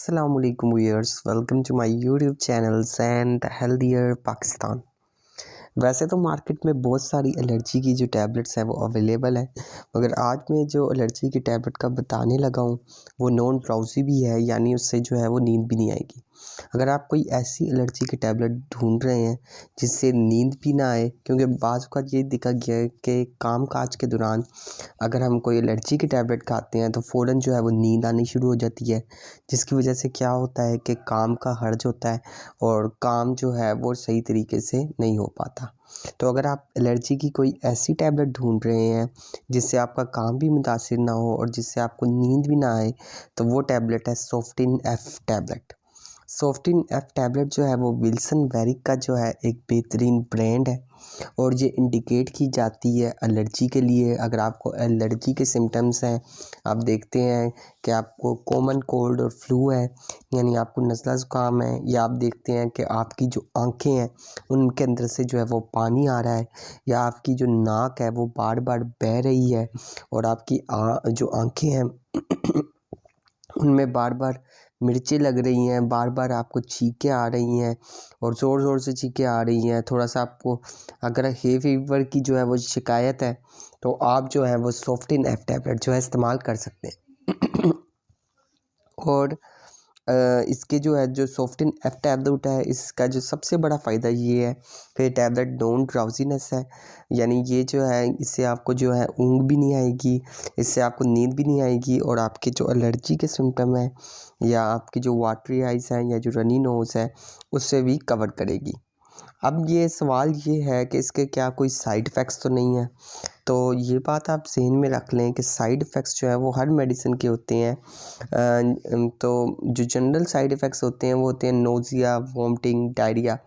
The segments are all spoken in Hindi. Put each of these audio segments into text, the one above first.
Assalamu alaikum viewers, welcome to my YouTube channel and Healthier Pakistan। वैसे तो मार्केट में बहुत सारी एलर्जी की जो टैबलेट्स हैं वो अवेलेबल हैं, मगर आज मैं जो एलर्जी की टैबलेट का बताने लगा हूँ वो नॉन ड्राउजी भी है, यानी उससे जो है वो नींद भी नहीं आएगी। अगर आप कोई ऐसी एलर्जी की टैबलेट ढूंढ रहे हैं जिससे नींद भी ना आए, क्योंकि बाज़ का ये देखा गया है कि काम काज के दौरान अगर हम कोई एलर्जी की टैबलेट खाते हैं तो फ़ौरन जो है वो नींद आनी शुरू हो जाती है, जिसकी वजह से क्या होता है कि काम का हर्ज होता है और काम जो है वो सही तरीके से नहीं हो पाता। तो अगर आप एलर्जी की कोई ऐसी टैबलेट ढूंढ रहे हैं जिससे आपका काम भी मुतासिर ना हो और जिससे आपको नींद भी ना आए, तो वो टैबलेट है सोफ्टिन एफ टैबलेट। सोफ्टिन एफ टैबलेट जो है वो विल्सन वेरिक का जो है एक बेहतरीन ब्रांड है और ये इंडिकेट की जाती है एलर्जी के लिए। अगर आपको एलर्जी के सिम्टम्स हैं, आप देखते हैं कि आपको कॉमन कोल्ड और फ्लू है, यानी आपको नज़ला ज़ुकाम है, या आप देखते हैं कि आपकी जो आंखें हैं उनके अंदर से जो है वो पानी आ रहा है, या आपकी जो नाक है वो बार बार बह रही है और आपकी जो आंखें हैं उनमें बार बार मिर्चें लग रही हैं, बार बार आपको छींकें आ रही हैं और ज़ोर ज़ोर से छींकें आ रही हैं, थोड़ा सा आपको अगर हे फीवर की जो है वो शिकायत है तो आप जो है वो सोफ्टिन एफ टैबलेट जो है इस्तेमाल कर सकते हैं। और इसके जो है जो सोफ्टिन एफ टैबलेट है, इसका जो सबसे बड़ा फ़ायदा ये है कि टैबलेट नॉन ड्राउजीनेस है, यानी ये जो है इससे आपको जो है ऊँघ भी नहीं आएगी, इससे आपको नींद भी नहीं आएगी और आपके जो एलर्जी के सिम्टम हैं या आपकी जो वाटरी आइज़ हैं या जो रनी नोज़ है उससे भी कवर करेगी। अब ये सवाल ये है कि इसके क्या कोई साइड इफ़ेक्ट्स तो नहीं है? तो ये बात आप ज़हन में रख लें कि साइड इफ़ेक्ट्स जो है वो हर मेडिसिन के होते हैं। तो जो जनरल साइड इफ़ेक्ट्स होते हैं वो होते हैं नोज़िया, वॉमिटिंग, डायरिया।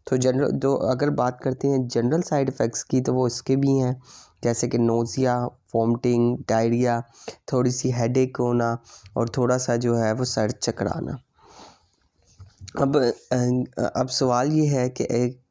तो जनरल जो अगर बात करते हैं जनरल साइड इफ़ेक्ट्स की तो वो इसके भी हैं, जैसे कि नोज़िया, वॉमिटिंग, डायरिया, थोड़ी सी हेडेक होना और थोड़ा सा जो है वो सर चकराना। अब सवाल ये है कि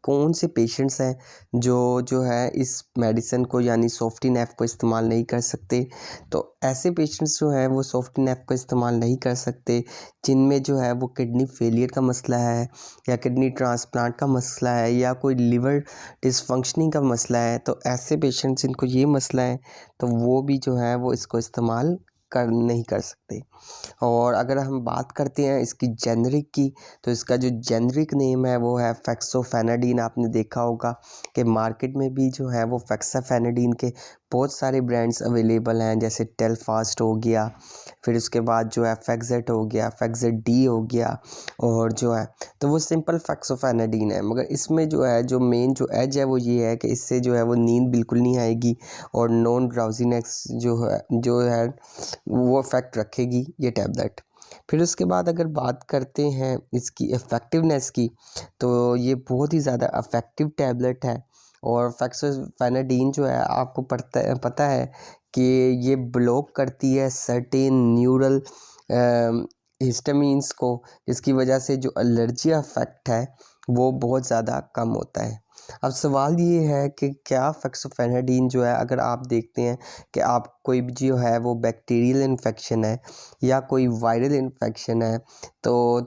कौन से पेशेंट्स हैं जो है इस मेडिसिन को यानी सोफ्टिन एफ को इस्तेमाल नहीं कर सकते। तो ऐसे पेशेंट्स जो हैं वो सोफ्टिन एफ को इस्तेमाल नहीं कर सकते जिनमें जो है वो किडनी फेलियर का मसला है या किडनी ट्रांसप्लांट का मसला है या कोई लिवर डिसफंक्शनिंग का मसला है। तो ऐसे पेशेंट्स जिनको ये मसला है तो वो भी जो है वो इसको इस्तेमाल नहीं कर सकते। और अगर हम बात करते हैं इसकी जेनरिक की, तो इसका जो जेनरिक नेम है वो है फेक्सोफेनाडीन। आपने देखा होगा कि मार्केट में भी जो है वो फेक्सोफेनाडीन के बहुत सारे ब्रांड्स अवेलेबल हैं, जैसे टेलफास्ट हो गया, फिर उसके बाद जो है फेक्सेट हो गया, फेक्सेट डी हो गया, और जो है तो वो सिंपल फेक्सोफेनाडीन है। मगर इसमें जो है जो मेन जो एज है वो ये है कि इससे जो है वो नींद बिल्कुल नहीं आएगी और नॉन ड्राउजीनेस जो है वो इफ़ेक्ट रखेगी ये टैबलेट। फिर उसके बाद अगर बात करते हैं इसकी इफ़ेक्टिवनेस की, तो ये बहुत ही ज़्यादा इफ़ेक्टिव टैबलेट है। और फेक्सोफेनाडीन जो है आपको पता है कि ये ब्लॉक करती है सर्टेन न्यूरल हिस्टामिन्स को, जिसकी वजह से जो एलर्जी इफ़ेक्ट है वो बहुत ज़्यादा कम होता है। अब सवाल ये है कि क्या फेक्सोफेनाडीन जो है, अगर आप देखते हैं कि आप कोई भी जो है वो बैक्टीरियल इन्फेक्शन है या कोई वायरल इन्फेक्शन है, तो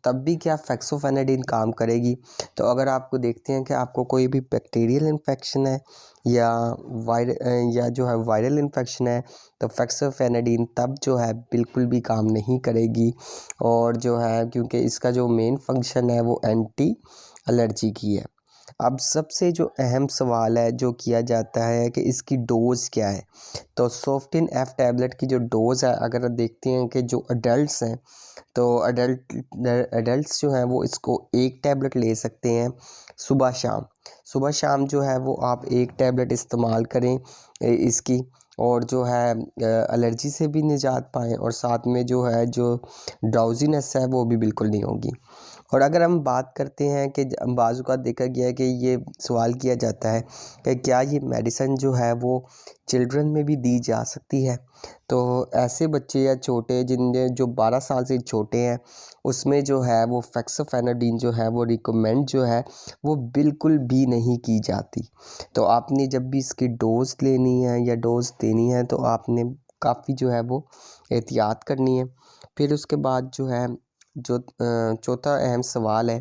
तब भी क्या फेक्सोफेनाडीन काम करेगी। तो अगर आपको देखते हैं कि आपको कोई भी बैक्टीरियल इन्फेक्शन है या जो है वायरल इन्फेक्शन है, तो फेक्सोफेनाडीन तब जो है बिल्कुल भी काम नहीं करेगी। और जो है क्योंकि इसका जो मेन फंक्शन है वो एंटी एलर्जी की है। अब सबसे जो अहम सवाल है जो किया जाता है कि इसकी डोज़ क्या है। तो सोफ्टिन एफ टैबलेट की जो डोज़ है, अगर देखते हैं कि जो अडल्ट्स हैं तो अडल्ट्स जो हैं वो इसको एक टैबलेट ले सकते हैं सुबह शाम। सुबह शाम जो है वो आप एक टैबलेट इस्तेमाल करें इसकी, और जो है एलर्जी से भी निजात पाएँ और साथ में जो है जो ड्राउजीनेस है वो भी बिल्कुल नहीं होगी। और अगर हम बात करते हैं कि बाज़-औक़ात देखा गया है कि ये सवाल किया जाता है कि क्या ये मेडिसिन जो है वो चिल्ड्रन में भी दी जा सकती है। तो ऐसे बच्चे या छोटे जिनमें जो 12 साल से छोटे हैं उसमें जो है वो फेक्सोफेनाडीन जो है वो रिकमेंड जो है वो बिल्कुल भी नहीं की जाती। तो आपने जब भी इसकी डोज़ लेनी है या डोज़ देनी है तो आपने काफ़ी जो है वो एहतियात करनी है। फिर उसके बाद जो है जो चौथा अहम सवाल है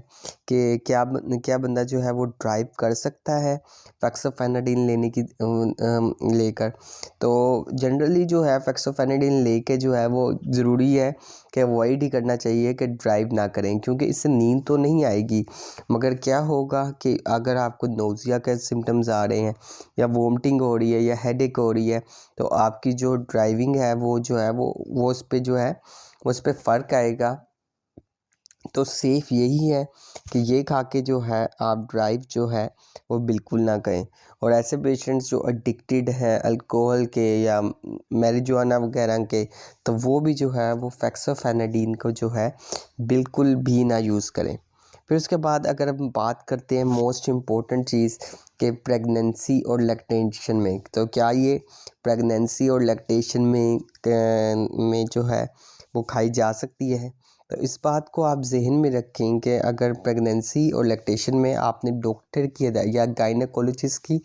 कि क्या बंदा जो है वो ड्राइव कर सकता है फेक्सोफेनाडिन लेने की लेकर। तो जनरली जो है फेक्सोफेनाडिन लेके जो है वो ज़रूरी है कि अवॉइड ही करना चाहिए कि ड्राइव ना करें, क्योंकि इससे नींद तो नहीं आएगी, मगर क्या होगा कि अगर आपको नोज़िया के सिम्टम्स आ रहे हैं या वोमिटिंग हो रही है या हेडेक हो रही है, तो आपकी जो ड्राइविंग है वो जो है वो उस पर जो है उस पर फ़र्क आएगा। तो सेफ़ यही है कि ये खा के जो है आप ड्राइव जो है वो बिल्कुल ना करें। और ऐसे पेशेंट्स जो एडिक्टेड हैं अल्कोहल के या मैरिजुआना वगैरह के, तो वो भी जो है वो फेक्सोफेनाडिन को जो है बिल्कुल भी ना यूज़ करें। फिर उसके बाद अगर हम बात करते हैं मोस्ट इम्पॉर्टेंट चीज़ कि प्रेगनेंसी और लैक्टेशन में, तो क्या ये प्रेगनेंसी और लैक्टेशन में जो है वो खाई जा सकती है। तो इस बात को आप जहन में रखें कि अगर प्रेगनेंसी और लैक्टेशन में आपने डॉक्टर की हदायत या गायनेकोलॉजिस्ट की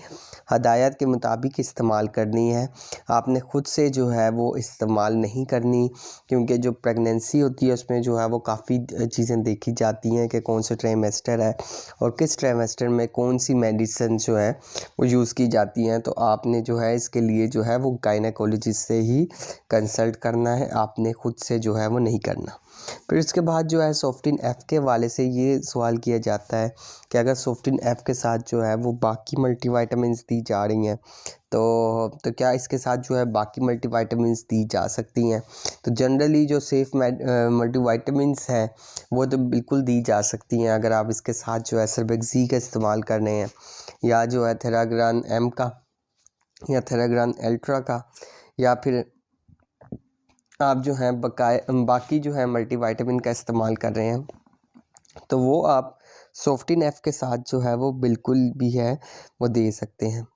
हदायत के मुताबिक इस्तेमाल करनी है, आपने ख़ुद से जो है वो इस्तेमाल नहीं करनी, क्योंकि जो प्रेगनेंसी होती है उसमें जो है वो काफ़ी चीज़ें देखी जाती हैं कि कौन सा ट्राइमेस्टर है और किस ट्राइमेस्टर में कौन सी मेडिसिन जो है वो यूज़ की जाती हैं। तो आपने जो है इसके लिए जो है वो गायनेकोलॉजिस्ट से ही कंसल्ट करना है, आपने ख़ुद से जो है वो नहीं करना। फिर इसके बाद जो है सोफ्टिन एफ़ के हवाले से ये सवाल किया जाता है कि अगर सोफ्टिन एफ़ के साथ जो है वो बाकी मल्टीविटामिन्स दी जा रही हैं, तो क्या इसके साथ जो है बाकी मल्टीविटामिन्स दी जा सकती हैं। तो जनरली जो सेफ़ मल्टीविटामिन्स हैं वो तो बिल्कुल दी जा सकती हैं अगर आप इसके साथ जो है सर्बेक्सी का इस्तेमाल कर रहे हैं, या जो है थेराग्रान एम का या थेराग्रान अल्ट्रा का, या फिर आप जो हैं बाकी जो है मल्टीविटामिन का इस्तेमाल कर रहे हैं, तो वो आप सोफ्टिन एफ़ के साथ जो है वो बिल्कुल भी है वो दे सकते हैं।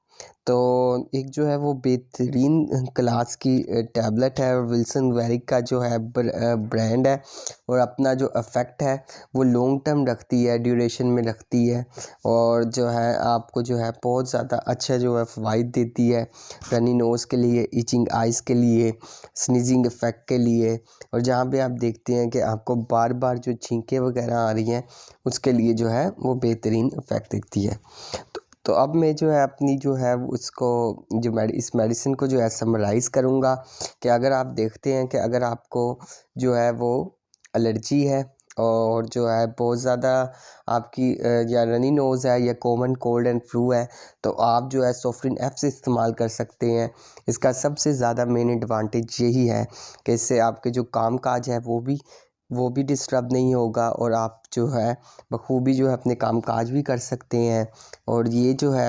तो एक जो है वो बेहतरीन क्लास की टैबलेट है, विल्सन वेरिक का जो है ब्रांड है, और अपना जो इफ़ेक्ट है वो लॉन्ग टर्म रखती है, ड्यूरेशन में रखती है, और जो है आपको जो है बहुत ज़्यादा अच्छा जो है फ़वाइद देती है रनी नोज़ के लिए, इचिंग आइज़ के लिए, स्नीजिंग इफ़ेक्ट के लिए, और जहाँ पे आप देखते हैं कि आपको बार बार जो छींकें वगैरह आ रही हैं उसके लिए जो है वो बेहतरीन इफ़ेक्ट देती है। तो अब मैं जो है अपनी जो है उसको जो इस मेडिसिन को जो है समराइज़ करूँगा कि अगर आप देखते हैं कि अगर आपको जो है वो एलर्जी है और जो है बहुत ज़्यादा आपकी या रनी नोज़ है या कॉमन कोल्ड एंड फ्लू है, तो आप जो है सोफ्टिन एफ़ से इस्तेमाल कर सकते हैं। इसका सबसे ज़्यादा मेन एडवांटेज यही है कि इससे आपके जो काम काज है वो भी डिस्टर्ब नहीं होगा, और आप जो है बखूबी जो है अपने काम काज भी कर सकते हैं। और ये जो है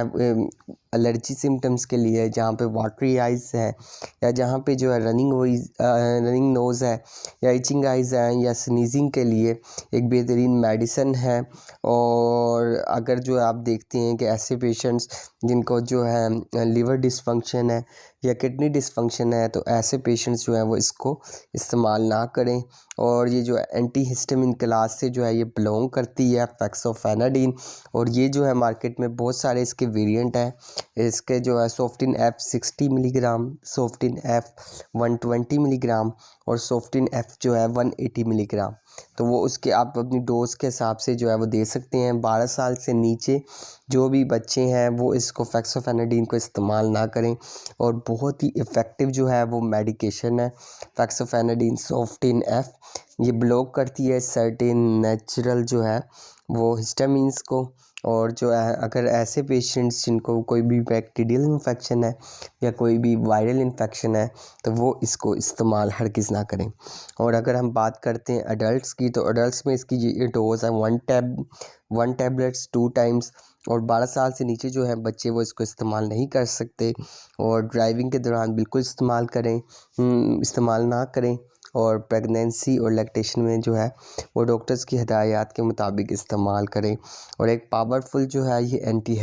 एलर्जी सिम्टम्स के लिए, जहाँ पे वाटरी आइज़ है या जहाँ पे जो है रनिंग नोज़ है या इचिंग आइज़ है या स्नीजिंग के लिए एक बेहतरीन मेडिसिन है। और अगर जो आप देखते हैं कि ऐसे पेशेंट्स जिनको जो है लिवर डिसफंक्शन है या किडनी डिसफंक्शन है, तो ऐसे पेशेंट्स जो हैं वो इसको इस्तेमाल ना करें। और ये जो एंटी हिस्टामिन क्लास से जो है ये बिलोंग करती है फेक्सोफेनाडिन, और ये जो है मार्केट में बहुत सारे इसके वेरिएंट हैं। इसके जो है सोफ्टिन एफ़ 60 मिलीग्राम, सोफ्टिन एफ़ 120 मिलीग्राम और सोफ्टिन एफ़ जो है 180 मिलीग्राम। तो वो उसके आप अपनी डोज़ के हिसाब से जो है वो दे सकते हैं। 12 साल से नीचे जो भी बच्चे हैं वो इसको फेक्सोफेनाडिन को इस्तेमाल ना करें, और बहुत ही इफ़ेक्टिव जो है वो मेडिकेशन है फेक्सोफेनाडिन सोफ्टिन एफ़। ये ब्लॉक करती है सर्टेन नेचुरल जो है वो हिस्टामिन्स को। और जो है अगर ऐसे पेशेंट्स जिनको कोई भी बैक्टीरियल इन्फेक्शन है या कोई भी वायरल इन्फेक्शन है, तो वो इसको इस्तेमाल हरगिज़ ना करें। और अगर हम बात करते हैं अडल्ट्स की, तो अडल्ट्स में इसकी ये डोज़ है 1 टैबलेट्स 2 टाइम्स, और 12 साल से नीचे जो है बच्चे वो इसको इस्तेमाल नहीं कर सकते। और ड्राइविंग के दौरान बिल्कुल इस्तेमाल ना करें। और प्रेगनेंसी और लैक्टेशन में जो है वो डॉक्टर्स की हदायत के मुताबिक इस्तेमाल करें। और एक पावरफुल जो है ये एंटी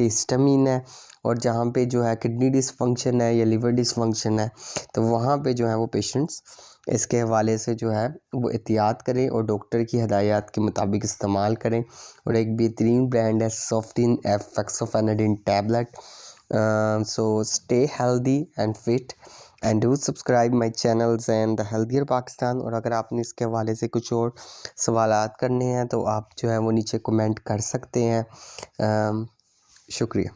हिस्टामिन है, और जहाँ पे जो है किडनी डिसफंक्शन है या लिवर डिसफंक्शन है, तो वहाँ पे जो है वो पेशेंट्स इसके हवाले से जो है वो एहतियात करें और डॉक्टर की हदायत के मुताबिक इस्तेमाल करें। और एक बेहतरीन ब्रांड है सोफ्टिन एफ़ fexofenadine tablet. So stay healthy and fit, and do subscribe my channels and the healthier Pakistan. और अगर आपने इसके हवाले से कुछ और सवालात करने हैं तो आप जो है वो नीचे कमेंट कर सकते हैं। शुक्रिया।